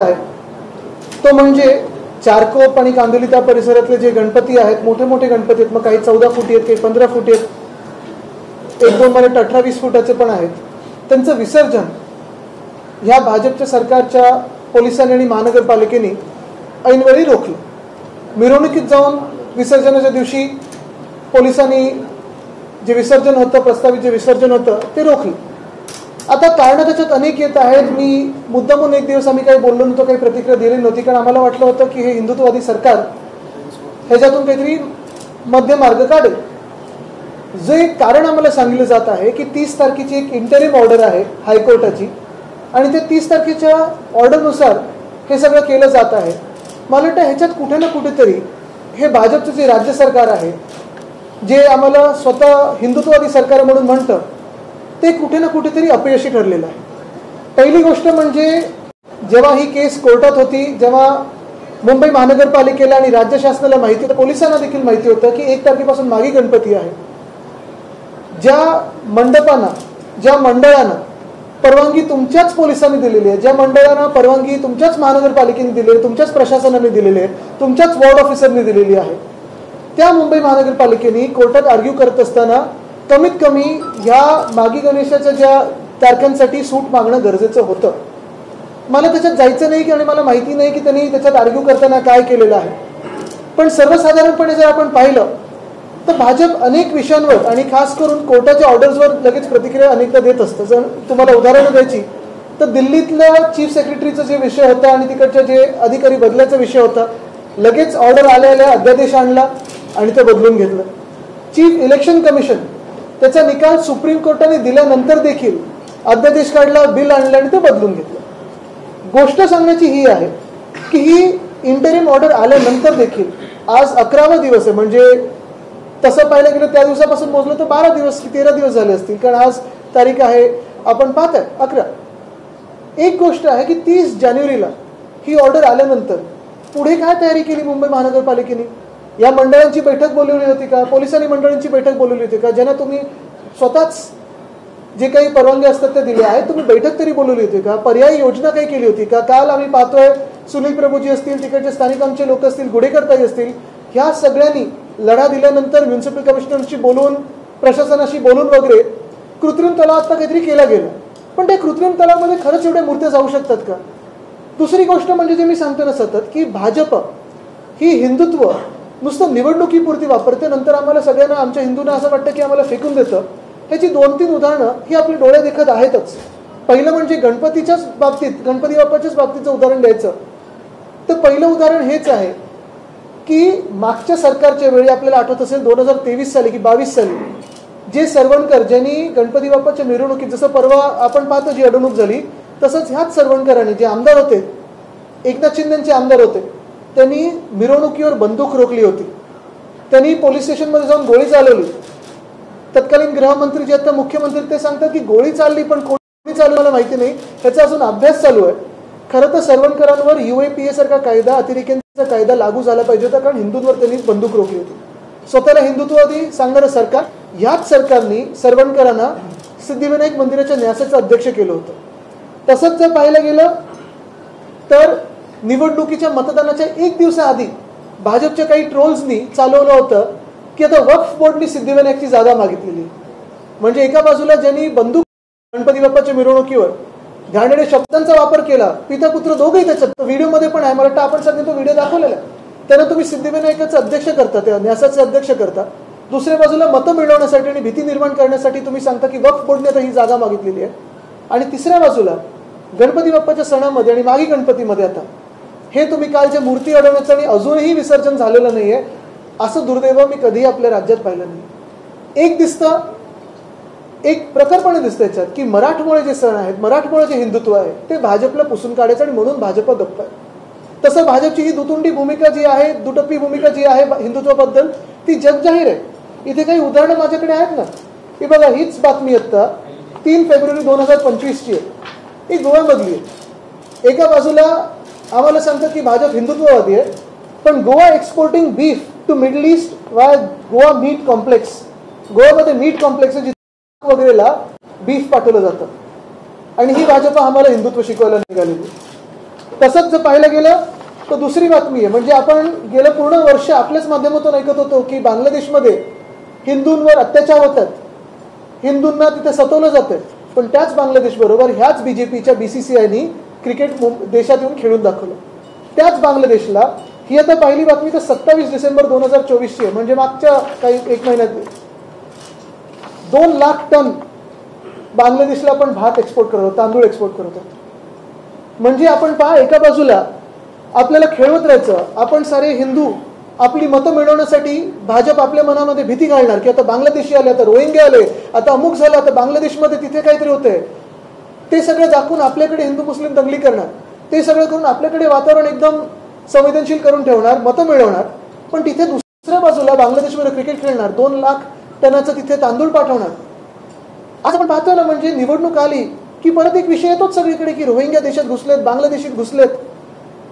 आहे तो म्हणजे चारकोप आणि कांदिवली त्या परिसरातले जे गणपती आहेत, मोठे मोठे गणपती आहेत, मग काही 14 फुटी आहेत, काही 15 फुटी आहेत, एक दोन मला 18-20 फुटाचे पण आहेत. त्यांचं विसर्जन ह्या भाजपच्या सरकारच्या पोलिसांनी आणि महानगरपालिकेने ऐनवेळी रोखलं. मिरवणुकीत जाऊन विसर्जनाच्या दिवशी पोलिसांनी जे विसर्जन होतं, प्रस्तावित जे विसर्जन होतं ते रोखलं. आता कारणं त्याच्यात अनेक येत आहेत. मी मुद्दामून एक दिवस आम्ही काही बोललो नव्हतो, काही प्रतिक्रिया दिली नव्हती, कारण आम्हाला वाटलं होतं की हे हिंदुत्ववादी सरकार ह्याच्यातून काहीतरी मध्यमार्ग काढेल. जे कारण आम्हाला सांगितलं जात आहे की 30 तारखेची एक इंटरिम ऑर्डर आहे हायकोर्टाची, आणि ते 30 तारखेच्या ऑर्डरनुसार हे सगळं केलं जात आहे. मला वाटतं ह्याच्यात कुठे ना कुठेतरी हे भाजपचं जे राज्य सरकार आहे, जे आम्हाला स्वतः हिंदुत्ववादी सरकार म्हणून म्हणतं, ते कुठे ना कुठेतरी अपयशी ठरलेलं आहे. पहिली गोष्ट म्हणजे जेव्हा ही केस कोर्टात होती, जेव्हा मुंबई महानगरपालिकेला आणि राज्य शासनाला माहिती होतं, पोलिसांना देखील माहिती होतं की 1 तारखेपासून मागे गणपती आहे. ज्या मंडपांना, ज्या मंडळांना परवानगी तुमच्याच पोलिसांनी दिलेली आहे, ज्या मंडळांना परवानगी तुमच्याच महानगरपालिकेने दिलेली आहे, तुमच्याच प्रशासनाने दिलेली आहे, तुमच्याच वॉर्ड ऑफिसरने दिलेली आहे, त्या मुंबई महानगरपालिकेने कोर्टात आर्ग्यू करत असताना कमीत कमी ह्या मागी गणेशाच्या ज्या तारखांसाठी सूट मागणं गरजेचं होतं. मला त्याच्यात जायचं नाही आणि मला माहिती नाही की त्यांनी त्याच्यात आर्ग्यू करताना काय केलेलं आहे. पण सर्वसाधारणपणे जर आपण पाहिलं तर भाजप अनेक विषयांवर आणि खास करून कोर्टाच्या ऑर्डर्सवर लगेच प्रतिक्रिया अनेकदा देत असतं. जर तुम्हाला उदाहरणं द्यायची तर दिल्लीतल्या चीफ सेक्रेटरीचा जे विषय होता आणि तिकडच्या जे अधिकारी बदलायचा विषय होता, लगेच ऑर्डर आल्या अध्यादेश आणला आणि ते बदलून घेतलं. चीफ इलेक्शन कमिशन त्याचा निकाल सुप्रीम कोर्टाने दिल्यानंतर देखील अध्यादेश काढला, बिल आणलं आणि ते बदलून घेतलं. गोष्ट सांगण्याची ही आहे की ही इंटरिम ऑर्डर आल्यानंतर देखील आज 11वा दिवस आहे. म्हणजे तसं पाहायला गेलं त्या दिवसापासून मोजलं तर 12 दिवस की 13 दिवस झाले असतील, कारण आज तारीख आहे आपण पाहत आहे 11. एक गोष्ट आहे की 30 जानेवारीला ही ऑर्डर आल्यानंतर पुढे काय तयारी केली मुंबई महानगरपालिकेने? या मंडळांची बैठक बोलवली होती का? पोलिसांनी मंडळांची बैठक बोलवली होती का? ज्यांना तुम्ही स्वतःच जे काही परवानगी असतात ते दिले आहेत, तुम्ही बैठक तरी बोलवली होती का? पर्यायी योजना काही केली होती का? काल आम्ही पाहतोय सुनील प्रभूजी असतील, तिकडचे स्थानिक आमचे लोक असतील, गुडेकरताई असतील, ह्या सगळ्यांनी लढा दिल्यानंतर म्युन्सिपल कमिशनरशी बोलून, प्रशासनाशी बोलून वगैरे कृत्रिम तलाव आता काहीतरी केला गेला. पण त्या कृत्रिम तलावामध्ये खरंच एवढ्या मूर्त्या जाऊ शकतात का? दुसरी गोष्ट म्हणजे जे मी सांगतो ना सतत, की भाजप ही हिंदुत्व नुसतं निवडणुकीपुरती वापरते, नंतर आम्हाला सगळ्यांना, आमच्या हिंदूंना असं वाटतं की आम्हाला फेकून देतं. ह्याची 2-3 उदाहरणं ही आपली डोळे देखत आहेतच. पहिलं म्हणजे गणपतीच्याच बाबतीत, गणपती बाप्पाच्याच बाबतीचं उदाहरण द्यायचं तर पहिलं उदाहरण हेच आहे की मागच्या सरकारच्या वेळी आपल्याला आठवत असेल 2023 साली की 22 साली जे सरवणकर, ज्यांनी गणपती बाप्पाच्या मिरवणुकीत, जसं परवा आपण पाहतो जी अडवणूक झाली, तसंच ह्याच सरवणकरांनी, जे आमदार होते, एकनाथ शिंदेचे आमदार होते, त्यांनी मिरवणुकीवर बंदूक रोखली होती. त्यांनी पोलीस स्टेशनमध्ये जाऊन गोळी चालवली. तत्कालीन गृहमंत्री जे आता मुख्यमंत्री ते सांगतात की गोळी चालली, पण कोणी चालवली मला माहिती नाही, ह्याचा अजून अभ्यास चालू आहे. खरं तर सरवणकरांवर UAPA सारखा कायदा, अतिरेक्यांचा कायदा लागू झाला पाहिजे होता, कारण हिंदूंवर त्यांनी बंदूक रोखली होती. स्वतःला हिंदुत्ववादी सांगणारं सरकार, याच सरकारने सरवणकरांना सिद्धिविनायक मंदिराच्या न्यासाचं अध्यक्ष केलं होतं. तसंच जर पाहायला गेलं तर निवडणुकीच्या मतदानाच्या 1 दिवसाआधी भाजपच्या काही ट्रोल्सनी चालवलं होतं की आता वक्फ बोर्डनी सिद्धिविनायकची जागा मागितलेली. म्हणजे एका बाजूला ज्यांनी बंदूक गणपती बाप्पाच्या मिरवणुकीवर घाणेरड्या शब्दांचा वापर केला, पिता पुत्र दोघेही त्याच्यात, तो व्हिडिओमध्ये पण आहे, मला वाटतं आपण सगळ्यांनी तो व्हिडिओ दाखवलेला आहे, त्यांना तुम्ही सिद्धिविनायकाचं अध्यक्ष करता, त्या न्यासाचे अध्यक्ष करता. दुसऱ्या बाजूला मतं मिळवण्यासाठी आणि भीती निर्माण करण्यासाठी तुम्ही सांगता की वक्फ बोर्डने आता ही जागा मागितलेली आहे. आणि तिसऱ्या बाजूला गणपती बाप्पाच्या सणामध्ये आणि मागी गणपतीमध्ये आता हे तुम्ही कालच्या मूर्ती अडवण्याचं आणि अजूनही विसर्जन झालेलं नाहीये, असं दुर्दैव मी कधीही आपल्या राज्यात पाहिलं नाही. एक दिसतं, एक प्रखरपणे दिसतं याच्यात की मराठमोळे जे सण आहेत, मराठमोळे जे हिंदुत्व आहे, ते भाजपला पुसून काढायचं आणि म्हणून भाजप गप्प आहे. तसं भाजपची ही दुतुंडी भूमिका जी आहे, दुटप्पी भूमिका जी आहे हिंदुत्वाबद्दल, ती जगजाहीर आहे. इथे काही उदाहरणं माझ्याकडे आहेत ना, की बघा, हीच बातमी आता 3 फेब्रुवारी 2025ची आहे, ही गोव्यामधली आहे. एका बाजूला आम्हाला सांगतात की भाजप हिंदुत्ववादी आहे, पण Goa exporting beef to middle east why Goa meat complex. गोव्यामध्ये मीट कॉम्प्लेक्स वगैरेला बीफ पाठवलं जातं आणि ही भाजप आम्हाला हिंदुत्व शिकवायला निघालेली. तसंच जर पाहायला गेलं तर दुसरी बातमी आहे, म्हणजे आपण गेलं पूर्ण वर्ष आपल्याच माध्यमातून ऐकत होतो की बांगलादेशमध्ये हिंदूंवर अत्याचार होतात, हिंदूंना तिथे सतवलं जातं. पण त्याच बांगलादेश बरोबर ह्याच बीजेपीच्या BCCIनी क्रिकेट देशात येऊन खेळून दाखवलं. त्याच बांगलादेशला ही आता पहिली बातमी तर 27 डिसेंबर 2024 आहे, म्हणजे मागच्या काही एक महिन्यात 2 लाख टन बांगलादेशला आपण भात एक्सपोर्ट करत होतो, तांदूळ एक्सपोर्ट करत होतो. म्हणजे आपण पहा, एका बाजूला आपल्याला खेळवत राहायचं, आपण सारे हिंदू आपली मतं मिळवण्यासाठी भाजप आपल्या मनामध्ये भीती घालणार की आता बांगलादेशी आले, आता रोहिंग्या आले, आता अमुक झालं, आता बांगलादेशमध्ये तिथे काहीतरी होतंय. ते सगळं दाखवून आपल्याकडे हिंदू मुस्लिम दंगली करणार, ते सगळं करून आपल्याकडे वातावरण एकदम संवेदनशील करून ठेवणार, मतं मिळवणार. पण तिथे दुसऱ्या बाजूला बांगलादेशमध्ये क्रिकेट खेळणार, 2 लाख टनाचं तिथे तांदूळ पाठवणार. आज आपण पाहतोय ना, म्हणजे निवडणूक आली की परत एक विषय येतोच सगळीकडे की रोहिंग्या देशात घुसलेत, बांगलादेशात घुसलेत.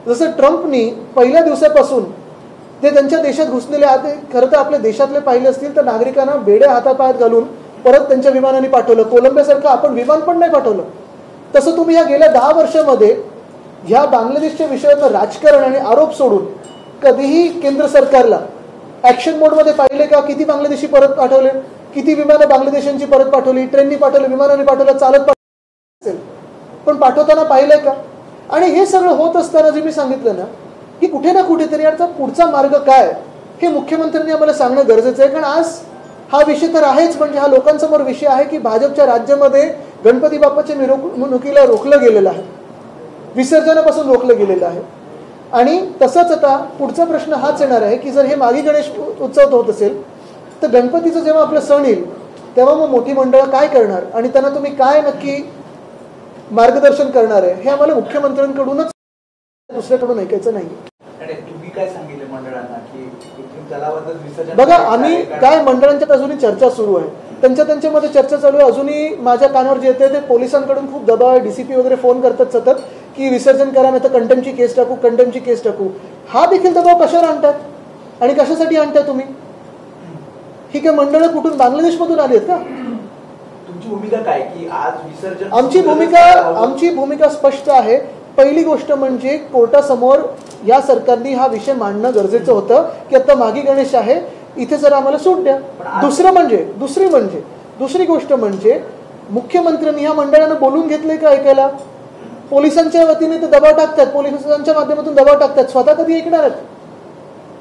जसं ट्रम्पनी पहिल्या दिवसापासून ते त्यांच्या देशात घुसलेले आहेत, खरं तर आपल्या देशातले पाहिले असतील तर नागरिकांना बेड्या हातापायात घालून परत त्यांच्या विमानाने पाठवलं. कोलंबियासारखं आपण विमान पण नाही पाठवलं. तसं तुम्ही ह्या गेल्या 10 वर्षामध्ये ह्या बांगलादेशच्या विषयावर राजकारण आणि आरोप सोडून कधीही केंद्र सरकारला ऍक्शन मोडमध्ये पाहिले का? किती बांगलादेशी परत पाठवले, किती विमानं बांगलादेशांची परत पाठवली, ट्रेननी पाठवली, विमानाने पाठवलं, चालत पाठवलं, पण पाठवताना पाहिलंय का? आणि हे सगळं होत असताना जे मी सांगितलं ना की कुठे ना कुठेतरी याचा पुढचा मार्ग काय हे मुख्यमंत्र्यांनी आम्हाला सांगणं गरजेचं आहे. कारण आज हा विषय तर आहेच, म्हणजे हा लोकांसमोर विषय आहे की भाजपच्या राज्यामध्ये गणपती बाप्पाच्या मिरवणुकीला रोखलं गेलेलं आहे, विसर्जनापासून रोखलं गेलेलं आहे. आणि तसंच आता पुढचा प्रश्न हाच येणार आहे की जर हे मागी गणेश उत्सव होत असेल तर गणपतीचं जेव्हा आपलं सण येईल तेव्हा मग मोठी मंडळं काय करणार आणि त्यांना तुम्ही काय नक्की मार्गदर्शन करणार आहे हे आम्हाला मुख्यमंत्र्यांकडूनच, दुसऱ्याकडून ऐकायचं नाही. तुम्ही काय सांगितलं मंडळांना की तलावातच विसर्जन? बघा, आम्ही काय मंडळांच्यात अजूनही चर्चा सुरू आहे, त्यांच्यामध्ये चर्चा चालू आहे. अजूनही माझ्या कानावर जे येते ते पोलिसांकडून खूप दबाव आहे, DCP वगैरे फोन करतात सतत की विसर्जन करा नाही तर कंटेम्पची केस टाकू, कंटेम्पची केस टाकू. हा देखील दबाव कशावर आणतात आणि कशासाठी आणताय तुम्ही? ही काय मंडळं कुठून बांगलादेशमधून आली आहेत का? तुमची भूमिका काय की आज विसर्जन? आमची भूमिका स्पष्ट आहे. पहिली गोष्ट म्हणजे कोर्टासमोर या सरकारने हा विषय मांडणं गरजेचं होतं की आता मागी गणेश आहे, इथे जरा आम्हाला सूट द्या. दुसरी गोष्ट म्हणजे मुख्यमंत्र्यांनी ह्या मंडळानं बोलून घेतलंय का ऐकायला? पोलिसांच्या वतीने ते दबाव टाकतात, पोलिसांच्या माध्यमातून दबाव टाकतात, स्वतः कधी ऐकणार आहेत?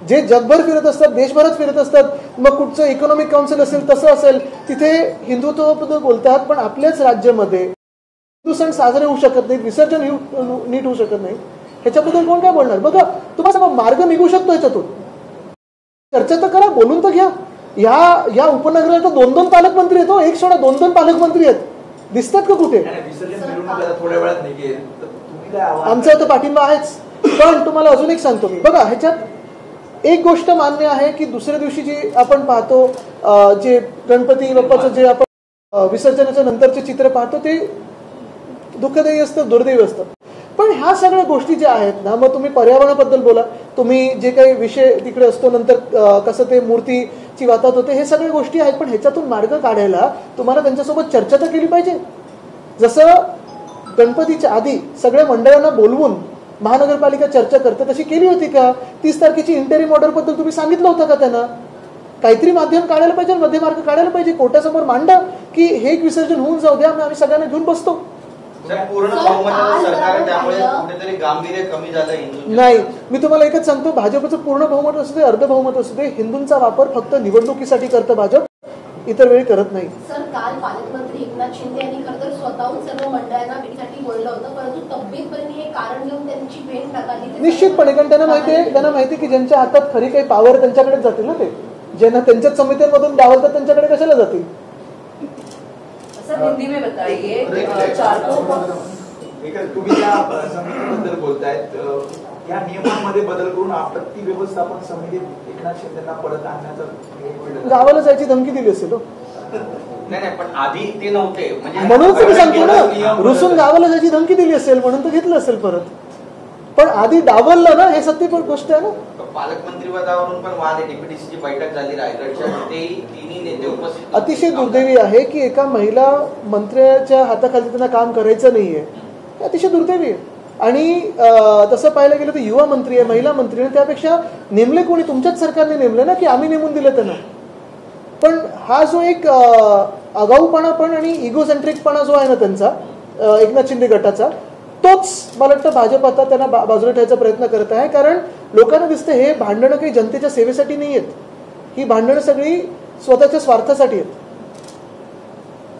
जे जगभर फिरत असतात, देशभरात फिरत असतात, मग कुठचं इकॉनॉमिक काउन्सिल असेल तसं असेल तिथे हिंदुत्वाबद्दल बोलतात, पण आपल्याच राज्यामध्ये हिंदू सण साजरे होऊ शकत नाहीत, विसर्जन नीट होऊ शकत नाही, ह्याच्याबद्दल कोण काय बोलणार? बघा, तुम्हाला मार्ग निघू शकतो ह्याच्यातून. चर्चा तर करा, बोलून तर घ्या. या उपनगराला तर 2-2 पालकमंत्री आहेत, एक सोडा 2-2 पालकमंत्री आहेत, दिसतात का कुठे? आमचा तर पाठिंबा आहेच. पण तुम्हाला अजून एक सांगतो मी, बघा ह्याच्यात एक गोष्ट मान्य आहे की दुसऱ्या दिवशी जे आपण पाहतो, जे गणपती बाप्पाचं जे आपण विसर्जनाच्या नंतरचे चित्र पाहतो ते दुःखदायी असतं, दुर्दैवी असतं. पण ह्या सगळ्या गोष्टी ज्या आहेत ना, मग तुम्ही पर्यावरणाबद्दल बोला, तुम्ही जे काही विषय तिकडे असतो, नंतर कसं ते मूर्तीची वातावत होते, हे सगळ्या गोष्टी आहेत. पण ह्याच्यातून मार्ग काढायला तुम्हाला त्यांच्यासोबत चर्चा तर केली पाहिजे. जसं गणपतीच्या आधी सगळ्या मंडळांना बोलवून महानगरपालिका चर्चा करते तशी केली होती का? 30 तारखेची इंटरिम ऑर्डर बद्दल तुम्ही सांगितलं होतं का त्यांना? काहीतरी माध्यम काढायला पाहिजे, मध्यमार्ग काढायला पाहिजे, कोर्टासमोर मांडा की हे एक विसर्जन होऊन जाऊ द्या, आम्ही सगळ्यांना घेऊन बसतो. नाही, मी तुम्हाला एकच सांगतो, भाजपचं पूर्ण बहुमत असू दे, अर्ध बहुमत असू दे, हिंदूंचा वापर फक्त निवडणुकीसाठी करतं भाजप, इतर वेळी करत नाही. सर, काल पालकमंत्री एकनाथ शिंदे यांनी खरं तर स्वतःहून सर्व मंडळांना भेटीसाठी बोललं होतं, परंतु तब्येतपरीने हे कारण घेऊन त्यांची भेट नाकारली. निश्चितपणे, कारण त्यांना माहिती की ज्यांच्या हातात खरी काही पावर त्यांच्याकडेच जातील ना, ते ज्यांना त्यांच्याच समित्यांमधून डावलतात त्यांच्याकडे कशाला जातील? सर, हिंदी में बताइए, तुम्ही या समितीबद्दल बोलतायत, या नियमांमध्ये बदल करून आपत्ती व्यवस्थापन समितीत एकनाथ शिंदेना परत आणण्याचं गावाला जायची धमकी दिली असेल. नाही, पण आधी ते नव्हते, म्हणून तुम्ही सांगतो ना, रुसून गावाला जायची धमकी दिली असेल म्हणून तर घेतलं असेल परत. पण आधी डावललं ना, हे सत्य गोष्ट आहे ना. पालकमंत्री पदावरून पण वाद आहे. DPTCची बैठक झाली रायगडच्या, ते तिन्ही नेते उपस्थित. अतिशय दुर्दैवी आहे की एका महिला मंत्र्याच्या हाताखाली त्यांना काम करायचं नाहीये, अतिशय दुर्दैवी आहे. आणि तसं पाहायला गेलं तर युवा मंत्री आहे, महिला मंत्री आहे, त्यापेक्षा नेमले कोणी? तुमच्याच सरकारने नेमले ना, की आम्ही नेमून दिलं त्यांना. पण हा जो एक आगाऊपणा पण आणि इगोसेंट्रिकपणा जो आहे ना त्यांचा, एकनाथ शिंदे गटाचा, तोच मला वाटतं भाजप आता त्यांना बाजूला ठेवायचा प्रयत्न करत आहे. कारण लोकांना दिसतं हे भांडणं काही जनतेच्या सेवेसाठी नाही आहेत, ही भांडणं सगळी स्वतःच्या स्वार्थासाठी आहेत.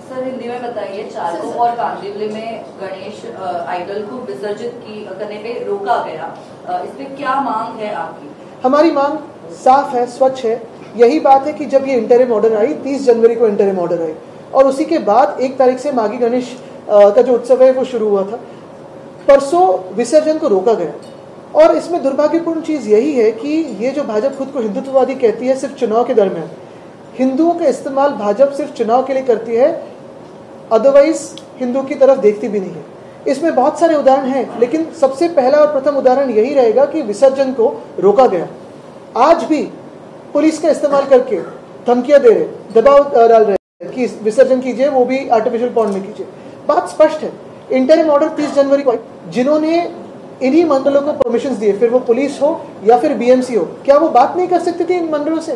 सर हिंदी में बताइए, चारकोप और कांदिवली में गणेश आइडल को विसर्जित करने पे रोका गया, इस पे क्या मांग है आपकी? हमारी मांग साफ है, स्वच्छ है. यही बात है कि जब ये इंटरिम ऑर्डर आई, 30 जनवरी को इंटरिम ऑर्डर आई और उसी के बाद 1 तारीख से माघी गणेश का जो उत्सव है वो शुरू हुआ था. परसों विसर्जन को रोका गया और इसमें दुर्भाग्यपूर्ण चीज़ यही है कि ये जो भाजपा खुद को हिंदुत्ववादी कहती है, सिर्फ चुनाव के दरमियान हिंदुओं का इस्तेमाल भाजपा सिर्फ चुनाव के लिए करती है, अदरवाइज हिंदू की तरफ देखती भी नहीं है. इसमें बहुत सारे उदाहरण हैं, लेकिन सबसे पहला और प्रथम उदाहरण यही रहेगा कि विसर्जन को रोका गया. आज भी पुलिस का इस्तेमाल करके धमकियां दे रहे, दबाव डाल रहे कि विसर्जन कीजिए, वो भी आर्टिफिशियल पॉन्ड में कीजिए. बात स्पष्ट है, इंटरिम ऑर्डर 30 जनवरी को जिन्होंने इन्हीं मंडलों को परमिशन दिए, फिर वो पुलिस हो या फिर बीएमसी हो, क्या वो बात नहीं कर सकती थी इन मंडलों से?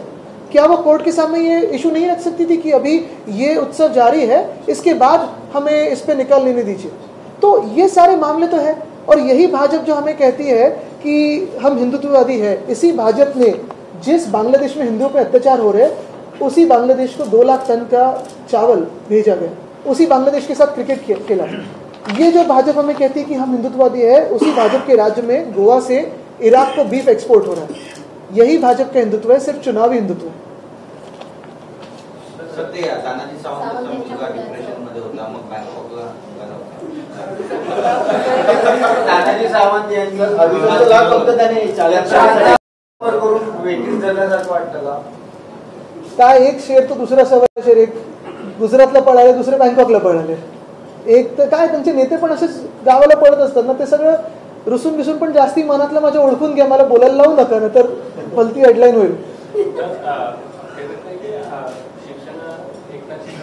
क्या वो कोर्ट के सामने ये इशू नहीं रख सकती थी कि अभी ये उत्सव जारी है, इसके बाद हमें इस पे निकाल लेने दीजिए? तो ये सारे मामले तो है. और यही भाजपा जो हमें कहती है कि हम हिंदुत्ववादी है, इसी भाजपा ने जिस बांग्लादेश में हिंदुओं पे अत्याचार हो रहे हैं, उसी बांग्लादेश को 2 लाख टन का चावल भेजा गया, उसी बांग्लादेश के साथ क्रिकेट खेला. ये जो भाजपा हमें कहती है कि हम हिंदुत्ववादी है, उसी भाजपा के राज्य में गोवा से इराक को बीफ एक्सपोर्ट हो रहा है. यही भाजपा का हिंदुत्व है, सिर्फ चुनावी हिंदुत्व है. सध्या तानाजी सावंत मुलगा डिप्रेशन मध्ये होता, मग बँकॉकला तानाजी सावंत यांचं अभिनंदनला फक्त त्याने 40 करून वेटीस धरल्यासारखं वाटतं का? काय एक शेर तो दुसरा सवा शेर, एक गुजरातला पळाले, दुसरे बँकॉकला पळाले. एक तर काय त्यांचे नेते पण असेच गावाला पळत असतात ना, ते सगळं रुसून बिसून पण जास्ती मनातलं माझ्या ओळखून घ्या, मला बोलायला लावू नका, ना तर भलती हेडलाईन होईल.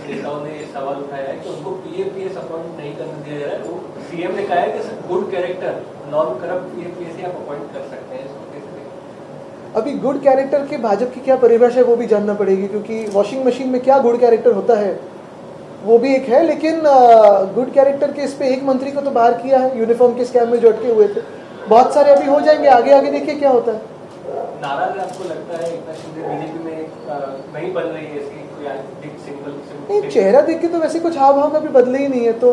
नेताओं ने सवाल उठाया है कि उनको पीएपीएस अपॉइंट नहीं करने दिया जा रहा है. वो सीएम ने कहा है कि गुड कैरेक्टर नॉन करप्ट पीएपीएस आप अपॉइंट कर सकते हैं. अभी गुड कैरेक्टर के भाजपा की क्या परिभाषा है वो भी जानना पड़ेगी, क्योंकि वॉशिंग मशीन में क्या गुड कैरेक्टर होता है वो भी एक है. लेकिन गुड कैरेक्टर के इस पे एक मंत्री को तो बाहर किया है यूनिफॉर्म के स्कैम में जो अटके हुए थे. बहुत सारे अभी हो जाएंगे, आगे आगे देखिए क्या होता है. नाराज आपको लगता है एकनाथ शिंदे बीजेपी में नहीं बन रही है इसकी नहीं, चेहरा देख के तो वैसे कुछ हाव भाव का भी बदले ही नहीं है, तो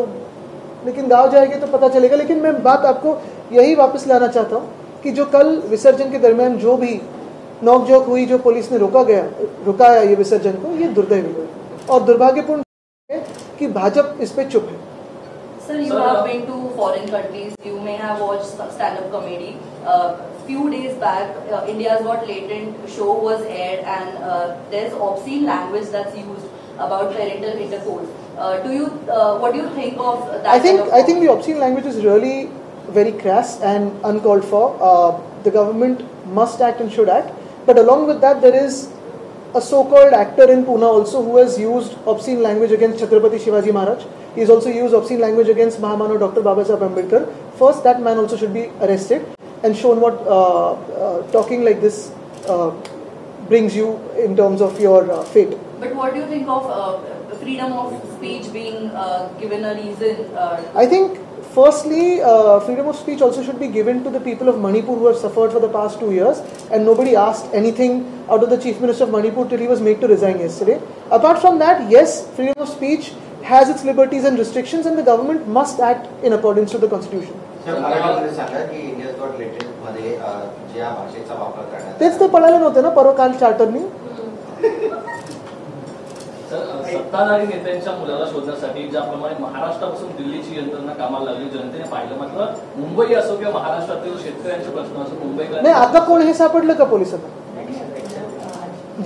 लेकिन गांव जाएंगे तो पता चलेगा. लेकिन मैं बात आपको यही वापस लाना चाहता हूँ कि जो कल विसर्जन के दरमियान जो भी नोकझोंक हुई, जो पुलिस ने रुकाया ये विसर्जन को, ये दुर्दैवी हुई और दुर्भाग्यपूर्ण है कि भाजपा इस पे चुप है. Sir, you have been to foreign countries. You may have watched stand-up comedy. Few days back, India's Got Latent show was aired, and there's obscene language that's used about parental intercourse. What do you think of that? I think the obscene language is really very crass and uncalled for. The government must act and should act. But along with that, there is a so-called actor in Pune also who has used obscene language against Chhatrapati Shivaji Maharaj. He has also used obscene language against Mahamano Dr. Babasaheb Ambedkar. First, that man also should be arrested and shown what talking like this brings you in terms of your fate. But what do you think of freedom of speech being given a reason? I think firstly, freedom of speech also should be given to the people of Manipur who have suffered for the past 2 years, and nobody asked anything out of the Chief Minister of Manipur till he was made to resign yesterday. Apart from that, yes, freedom of speech has its liberties and restrictions, and the government must act in accordance to the Constitution. तेच ते पळाले नव्हते ना परवा काल चार्टरनी. सत्ताधारी नेत्यांच्या मुलाला शोधण्यासाठी ज्याप्रमाणे महाराष्ट्रापासून दिल्लीची यंत्रणा कामाला लागली जनतेने पाहिलं, मात्र मुंबई असो किंवा महाराष्ट्रातील शेतकऱ्यांचे प्रश्न असो, मुंबईला नाही आता कोण हे सापडलं का पोलिसांना?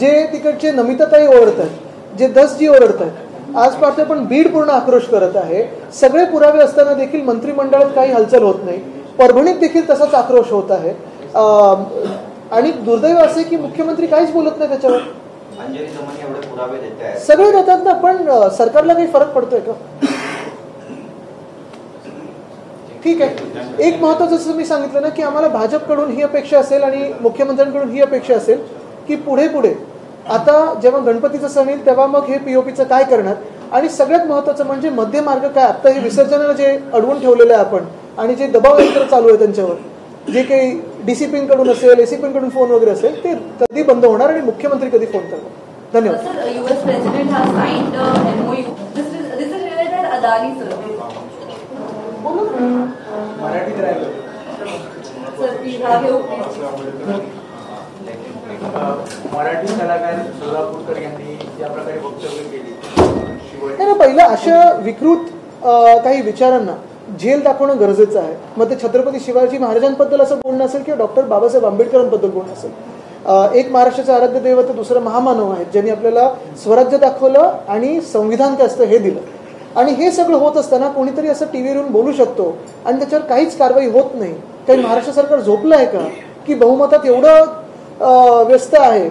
जे तिकडचे नमिताताई ओरडत आहेत, जे दसजी ओरडत आहेत, आज पाहतो पण बीड पूर्ण आक्रोश करत आहे. सगळे पुरावे असताना देखील मंत्रिमंडळात काही हालचाल होत नाही. परभणीत देखील तसाच आक्रोश होत आहे. आणि दुर्दैव असे की मुख्यमंत्री काहीच बोलत नाही त्याच्यावर. सगळे देतात ना, पण सरकारला काही फरक पडतोय का? ठीक आहे. एक महत्त्वाचं जसं मी सांगितलं ना की आम्हाला भाजपकडून ही अपेक्षा असेल आणि मुख्यमंत्र्यांकडून ही अपेक्षा असेल की पुढे आता जेव्हा गणपतीचं सण येईल तेव्हा मग हे पीओपीचं काय करणार, आणि सगळ्यात महत्त्वाचं म्हणजे मध्यमार्ग काय. आता हे विसर्जनाला जे अडवून ठेवलेलं आहे आपण आणि जे दबाव यंत्र चालू आहे त्यांच्यावर, जे काही डीसीपींकडून असेल एसीपींकडून फोन वगैरे असेल, ते कधी बंद होणार आणि मुख्यमंत्री कधी फोन करणार. धन्यवाद. Sir, US President has signed MOU. This is related Adani, sir. मराठीत राहिलं. Sir, please have your please. Marathi कलाकार सोलापूरकर यांनी या प्रकारे वक्तव्य केली. नाही ना, पहिलं अशा विकृत काही विचारांना जेल दाखवणं गरजेचं आहे. मग ते छत्रपती शिवाजी महाराजांबद्दल असं बोलणं असेल किंवा डॉक्टर बाबासाहेब आंबेडकरांबद्दल बोलणं असेल. एक महाराष्ट्राचे आराध्य दैवत, दुसरं महामानव आहेत ज्यांनी आपल्याला स्वराज्य दाखवलं आणि संविधान काय असतं हे दिलं. आणि हे सगळं होत असताना कोणीतरी असं टीव्हीवरून बोलू शकतो आणि त्याच्यावर काहीच कारवाई होत नाही. काही महाराष्ट्र सरकार झोपलं आहे का की बहुमतात एवढं व्यस्त आहे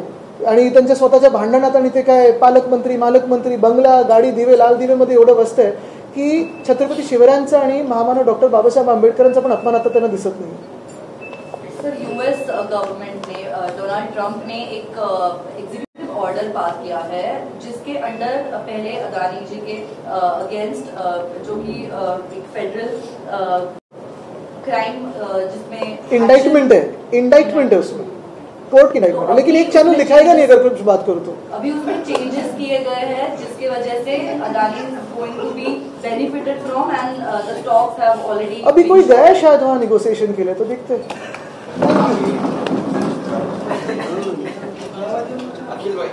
आणि त्यांच्या स्वतःच्या भांडणात, आणि ते काय मालकमंत्री बंगला गाडी दिवे लाल दिवेमध्ये एवढं व्यस्त आहे की छत्रपती शिवरायांचा आणि महामानव डॉक्टर बाबासाहेब आंबेडकरांचा पण अपमान आता त्यांना दिसत नाही. सर, यूएस गवर्नमेंट ने डोनाल्ड ट्रंप ने एक एग्जीक्यूटिव ऑर्डर पास किया है जिसके अंडर पहले अदानी जी के अगेंस्ट जो कि एक फेडरल क्राइम जिसमें इंडाइटमेंट है उसमें, कोर्ट की इंडाइटमेंट, लेकिन एक चैनल दिखाएगा नहीं अगर कुछ बात करूँ तो. अभी उसमें चेंजेस किए गए हैं जिसकी वजह से Adani going to be benefited from and the stocks have already. अभी कोई गया शायद वहाँ नेगोशिएशन के लिए, तो देखते हैं. अखिल भाई